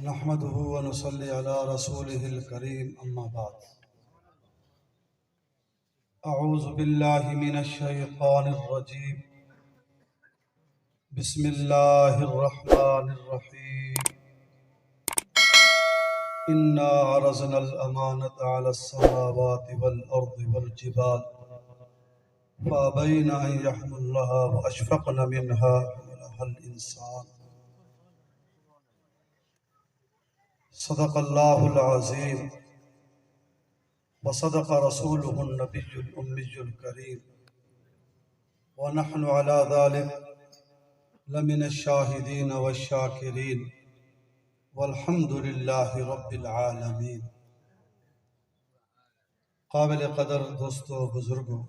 نحمده ونصلي على رسوله الكريم أما بعد أعوذ بالله من الشيطان الرجيم بسم الله الرحمن الرحيم إنا عرضنا الأمانة على السماوات والأرض والجبال فأبين أن يحملنها وأشفقن منها حملها الإنسان صدق الله العظيم وصدق رسوله النبي الأمي الكريم ونحن على ذلك لمن الشاهدين والشاكرين والحمد لله رب العالمين۔ قابل قدر دوستو بزرگو،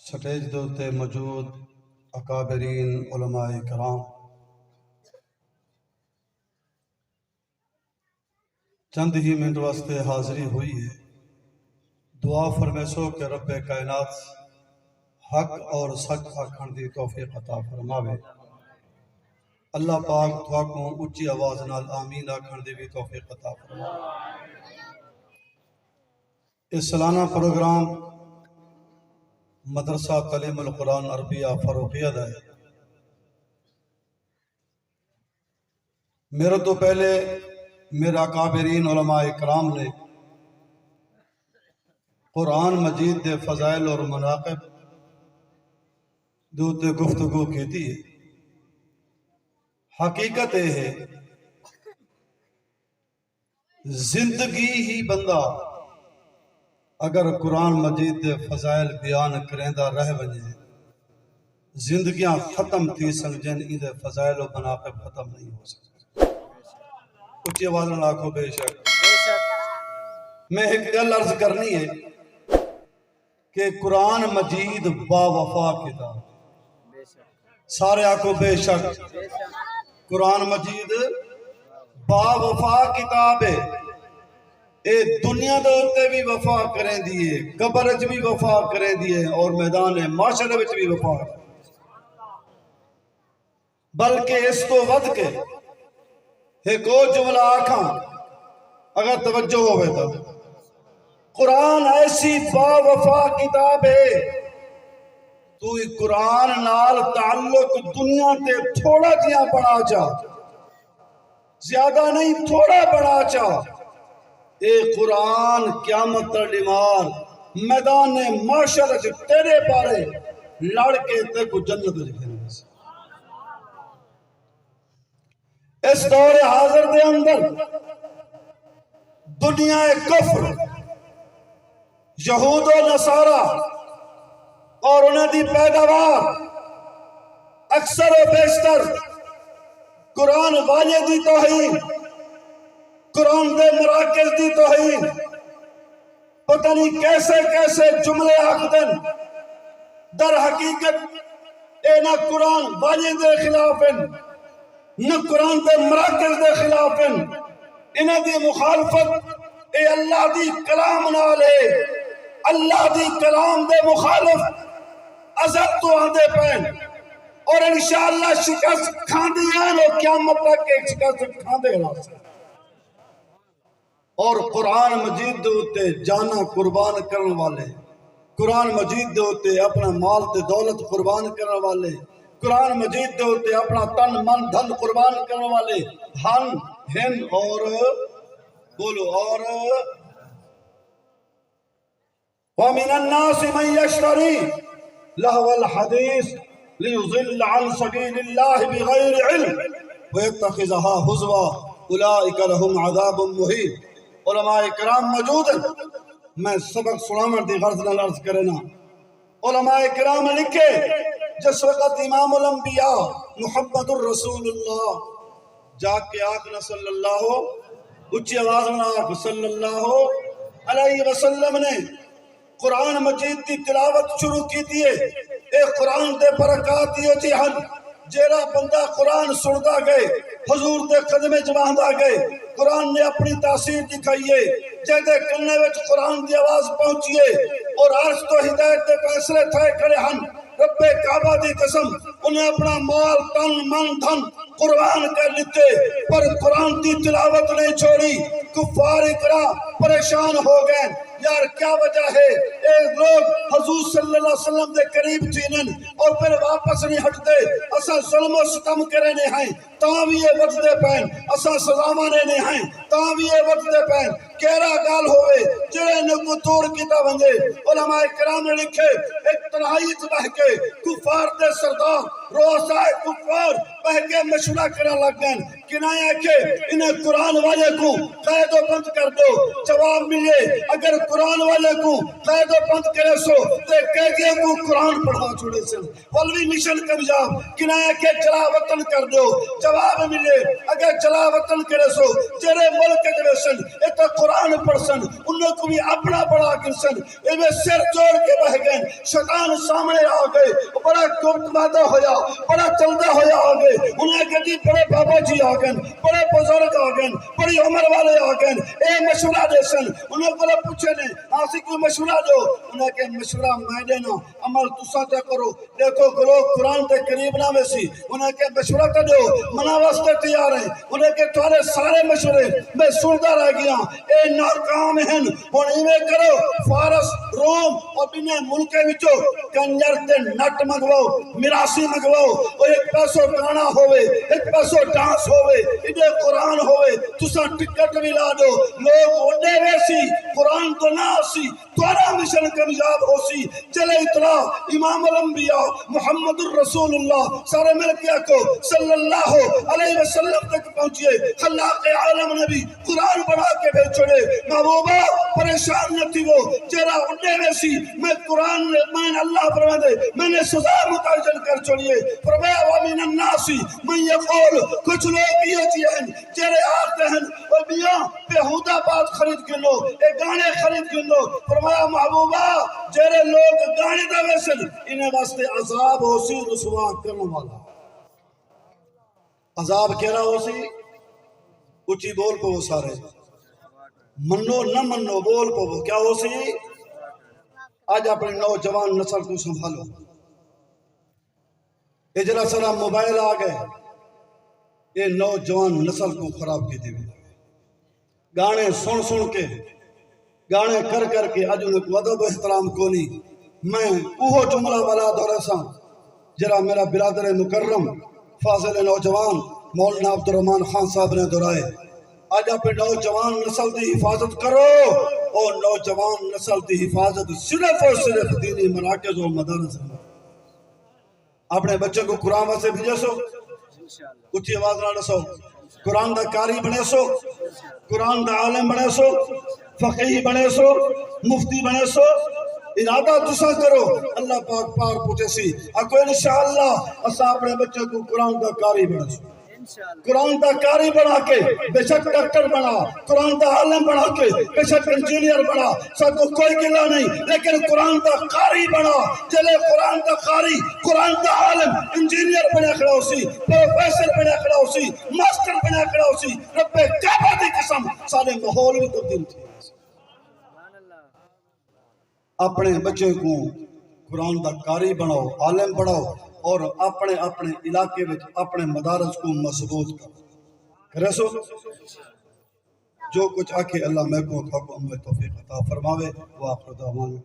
سٹیج دوتے موجود اکابرین علماء کرام، چند ہی منٹ واسطے حاضری ہوئی ہے۔ دعا فرمیسو کہ رب کائنات حق اور سچ آکھن دی توفیق عطا فرماوے۔ اللہ پاک دعا کو اچھی آواز نال آمین آکھن دی بھی توفیق عطا فرماوے۔ اس سالانہ پروگرام مدرسہ تعلیم القرآن عربیہ فروخیہ دا ہے۔ میرے تو پہلے میرے اکابرین علماء اکرام نے قرآن مجید دے فضائل اور مناقب دوتے گفتگو کیتی ہے۔ حقیقت یہ ہے زندگی ہی بندہ اگر قرآن مجید دے فضائل بیان کریندہ رہ بنے، زندگیاں ختم تھی سمجھن ان دے فضائل و مناقب ختم نہیں ہو سکتے۔ اچھی آواز نہ آکھو بے شک۔ میں ایک گل عرض کرنی ہے کہ قرآن مجید با وفا کتاب، سارے آکھو بے شک۔ قرآن مجید با وفا کتاب ہے، اے دنیا دوتے بھی وفا کریں دیئے، قبر اچ بھی وفا کریں دیئے اور میدان معاشرے وچ بھی وفا، بلکہ اس تو ود کے ایک اور جملہ آکھاں اگر توجہ ہوئے تو قرآن ایسی با وفا کتاب ہے، تو قرآن نال تعلق دنیا تے تھوڑا جیاں بڑھا چاہ، زیادہ نہیں تھوڑا بڑھا چاہ، اے قرآن قیامت ڈیمار میدان معاشر تیرے پارے لڑ کے تے کو جنت لکھنے سے۔ اس دور حاضر دے اندر دنیا کفر، یہود و نصارہ اور انہیں دی پیداوار اکثر و بیشتر قرآن والے دی توہین، قرآن دے مراکز دی توہین، پتہ نہیں کیسے کیسے جملے آخدن، در حقیقت اے نہ قرآن والے دے خلاف ہیں نہ قرآن دے مراکز دے خلاف ہیں، انہیں دی مخالفت اے اللہ دی کلام نہ لے، اللہ دی کلام دے مخالف عزت تو آدھے پہن اور انشاءاللہ شکست کھاندے ہیں اور قیامت تک ایک شکست کھاندے گا۔ اور قرآن مجید دوتے جانا قربان کرنے والے، قرآن مجید دوتے اپنا مال تے دولت قربان کرنے والے، قرآن مجید دوتے اپنا تن من دھن قربان کرنے والے ہن ہن اور بولو اور وَمِنَ النَّاسِ مَنْ يَشْتَرِي لَهْوَ الْحَدِيثِ لِيُضِلَّ عَنْ سَبِيلِ اللَّهِ بِغَيْرِ عِلْمٍ وَيَتَّخِذَهَا هُزُوًا أُولَٰئِكَ لَهُمْ عَذَابٌ مُّهِينٌ۔ علماء کرام موجود ہیں، میں سبق سنامر دی غرض نہ لرز کرنا۔ علماء کرام لکھے جس وقت امام الانبیاء محمد الرسول اللہ جا کے آقنا صلی اللہ اچھی آواز میں آقا صلی اللہ علیہ وسلم نے قرآن مجید کی تلاوت شروع کی دیئے، اے قرآن دے برکات دیئے تھی ہن جیرا بندہ قرآن سنتا گئے، حضور دے قدمے جماندہ گئے، قرآن نے اپنی تاثیر دکھائیے، جیدے کنے وچ قرآن دی آواز پہنچیے اور عرش تو ہدایت دے فیصلے تھے کھڑے ہن۔ رب کعبہ دی قسم انہیں اپنا مال تن من دھن قربان کر لیتے پر قرآن کی تلاوت نہیں چھوڑی. کفار اقرا پریشان ہو گئے یار کیا وجہ ہے ایک لوگ حضور صلی اللہ علیہ وسلم دے قریب تھینن اور پھر واپس نہیں ہٹتے اسا ظلم و ستم کرے نہیں ہیں تاں بھی یہ وقتے پہن اسا سزاوانے نہیں ہیں تاں بھی یہ وقتے پہن کہرا گال ہوئے جڑے نکو توڑ کیتا ونجے. علماء کرام نے لکھے ایک تنہائی بہ کے کفار دے سردار روسائے کفار بہ کے مشورہ کرنے لگ گئے کنایا کہ انہیں قرآن والے کو قید و بند کر دو. جواب ملے اگر قرآن والے کو قید و بند کرے سو تو قیدیوں کو قرآن پڑھا چھوڑے سن ولوی مشن کامیاب کنایا کہ جلا وطن کر دو. جواب ملے اگر جلا وطن کرے سو جڑے ملک دے سن اے قرآن پڑھسن انہوں کو بھی اپنا بڑا کرسن اے سر جوڑ کے بہ گئے. شیطان سامنے آ گئے بڑا گپت مادہ ہویا بڑا چلدا ہویا آ گئے. انہیں کہتی بڑے بابا جی آ گئے بڑے بزرگ آ گئے بڑی عمر والے آ گئے اے مشورہ دے سن. انہیں بڑا پوچھے نے آسی کوئی مشورہ دو. انہیں کہ مشورہ میں دینا عمل تسا تے کرو دیکھو گلو قرآن تے قریب نہ ویسی. انہیں کہ مشورہ تے دو منا واسطے تیار ہیں. انہیں کہ تھوڑے سارے مشورے میں سنتا رہ گیا اے ناکام ہیں. ہن ایویں کرو فارس روم اور بنے ملکے وچوں کنجر تے نٹ منگواؤ میراثی منگواؤ اور ایک پیسو گانا ہوئے ایک پیسو ڈانس ہوئے ادھے قرآن ہوئے تسا ٹکٹ بھی لا دو لوگ اڈے ویسی قرآن تو نہ سی تھوڑا مشن کامیاب ہو سی. چلے اطلاع امام الانبیاء محمد الرسول اللہ سارے مل کے کو صلی اللہ علیہ وسلم تک پہنچیے. خلاق عالم نبی قرآن بڑھا کے بھیج چھوڑے. محبوبہ پریشان نہ تھی وہ چہرہ اڈے ویسی میں قرآن میں اللہ فرما دے میں نے سزا متعجل کر چھوڑیے. فرمایا ومن الناس من یقول کچھ لوگ یہ چیئے چہرے آتے ہیں اور میاں بیہودہ بات خرید کے لو ایک گانے خرید کے لو. فرمایا محبوبہ جہرے لوگ گانے دا ویسن انہیں واسطے عذاب ہو سی رسوا کرنے والا. عذاب کہہ رہا ہو سی اچھی بول پو سارے منو نہ منو بول پو کیا ہو سی. آج اپنے نوجوان نسل کو سنبھالو. اجلا سارا موبائل آ گئے یہ نوجوان نسل کو خراب کی دی. گانے سن سن کے گانے کر کر کے اج انہیں کو ادب و احترام کو نہیں. میں اوہ جملہ والا دورے سا جرا میرا برادر مکرم فاضل نوجوان مولانا عبدالرحمن خان صاحب نے دورائے. آج اپنے نوجوان نسل دی حفاظت کرو اور نوجوان نسل دی حفاظت صرف اور صرف دینی مراکز اور مدارس میں. اپنے بچے کو قرآن سے بھیجے سو اچھی آواز نہ رسو قرآن دا قاری بنے سو قرآن دا عالم بنے سو فقیہ بنے سو مفتی بنے سو. ارادہ تسا کرو اللہ پاک پار پوچھے سی اکو انشاءاللہ اسا اپنے بچے کو قرآن دا قاری بنے سو. قرآن دا قاری بنا کے بے شک ڈاکٹر بنا قرآن دا عالم بنا کے بے شک انجینئر بنا سب کو کوئی گلہ نہیں لیکن قرآن دا قاری بنا. چلے قرآن دا قاری قرآن دا عالم انجینئر بنے کھڑا ہو سی پروفیسر بنے کھڑا ہو سی ماسٹر بنے کھڑا ہو سی. رب کعبہ دی قسم سارے ماحول بھی تبدیل تھے. اپنے بچے کو قرآن دا قاری بناؤ عالم بناؤ اور اپنے اپنے علاقے میں اپنے مدارس کو مضبوط کرے سو. جو کچھ آکھے اللہ میں کو توفیق عطا فرماوے. وآخر دعوانا